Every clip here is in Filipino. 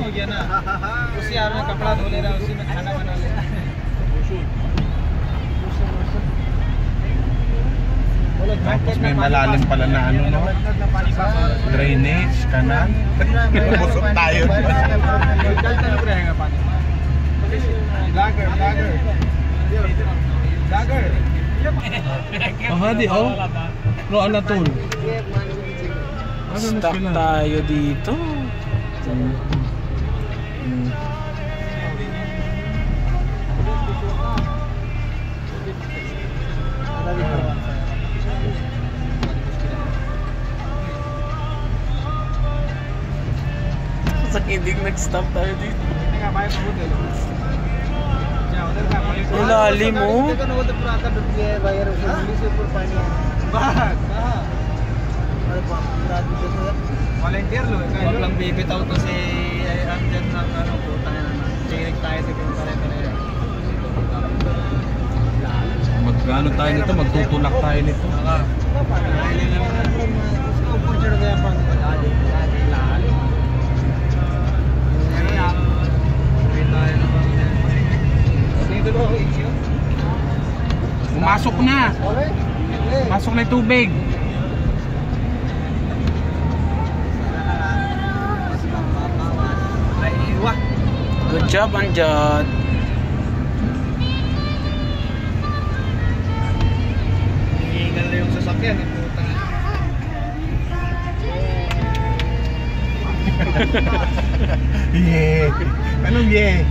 हो गया ना, उसी हाल में कपड़ा धो ले रहा है, उसी में खाना बना ले रहा है। Tapos may malalim pala na ano, no? Drainage, kanal. Busog tayo. Hadi, oh. Roa na tol. Stuck tayo dito. Sa kidig nag-stop tayo dito. Lalim mo. Volunteer lo, wag lang bibitaw to si Amjad ng ano, puta na direct tayo sa pinagkare-kare. Magkano tayo nito? Magtutulak tayo nito. Pumasok na. Pasok na yung tubig. Good job, Amjad. Hihingal na yung sasakyan, puta na. Yeah. Anong yeah?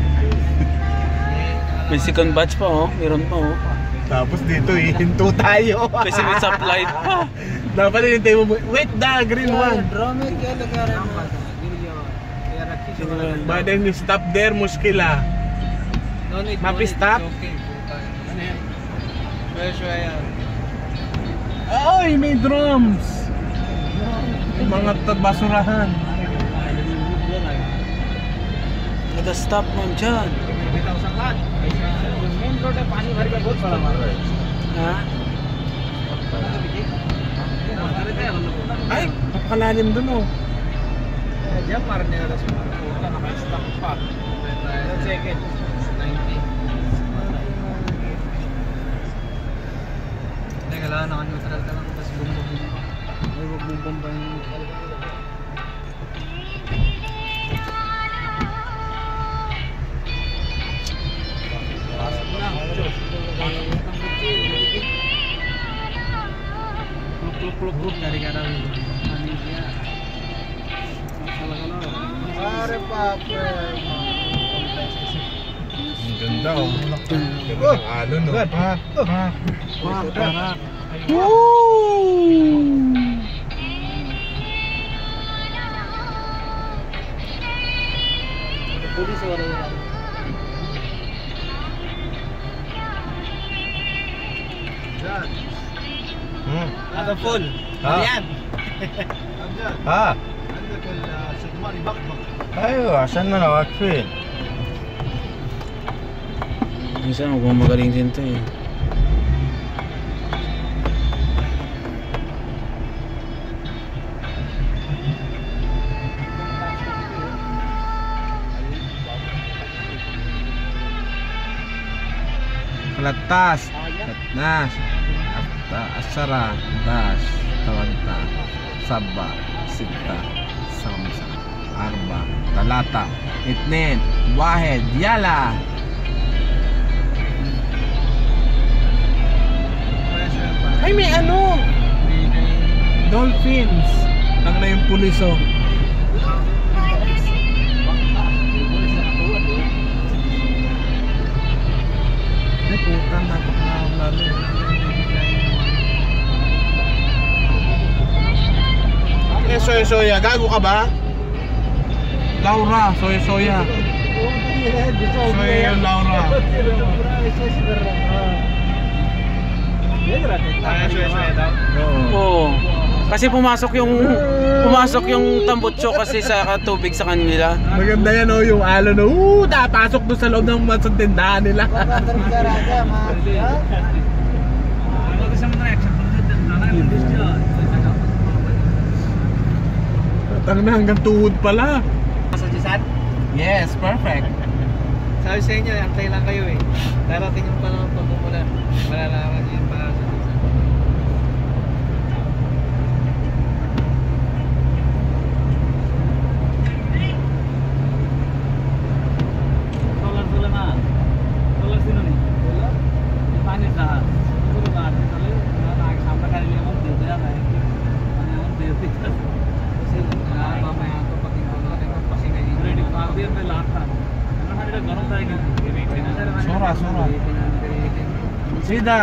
May second batch pa, oh. Meron pa, oh. Tapos dito hinto tayo. Kasi may supplied pa. Dapat hinintay mo. Wait, the green one. But then you stop there, muskila. Mapi stop. Ay, may drums. Mga basurahan. Nada stop mo dyan. Ha? Ay, napakalalim dun, oh. Diyan parang nila sa mga puta, naka-stop pa. Check it. 90. Hindi, kailangan naka-neutral ka lang, tapos bumba-bumba. Ay, wag bumba yung... Pluk-pluk dari kanan. Are papre. Ang ganda, oh. Ganda ng alon, oh. Woo! Pulis wala yan. Ada full. Yan. Ah. Ayo, asan na nakakfit? Minsan magaling din to eh. Latas, Latnas, Asara, Das, Tawanta, Saba, Sita, Samsa, Arba, Talata, Itnen, Wahed, Yala. Ay, may ano? Dolphins. Ang na yung pulis, oh. Ay, putang napakalalim. Eh, soya-soya. Gago ka ba? Laura, soya-soya. Soya yung Laura. Oo. Kasi pumasok yung tambutso kasi sa tubig sa kanila. Maganda yan, oh, yung alon, oh. Tapasok doon sa loob ng masang tindahan nila. Tang na hanggang tuhod pala. Sa Jisan? Yes, perfect. Sabi sa inyo, antay lang kayo eh. Darating yung panahon pag umulan. Malalaman niyo yung panahon. Solar na. Solar sino nih? Solar? Yung panis na. Siguro ba? Nakakasama ka rin yung dito yan eh. Ano yung dito? Kasi mamaya ito pag natin kasi ngayon. Ready pa. Hindi may lahat na. गरम रहेगी Sura. Sida.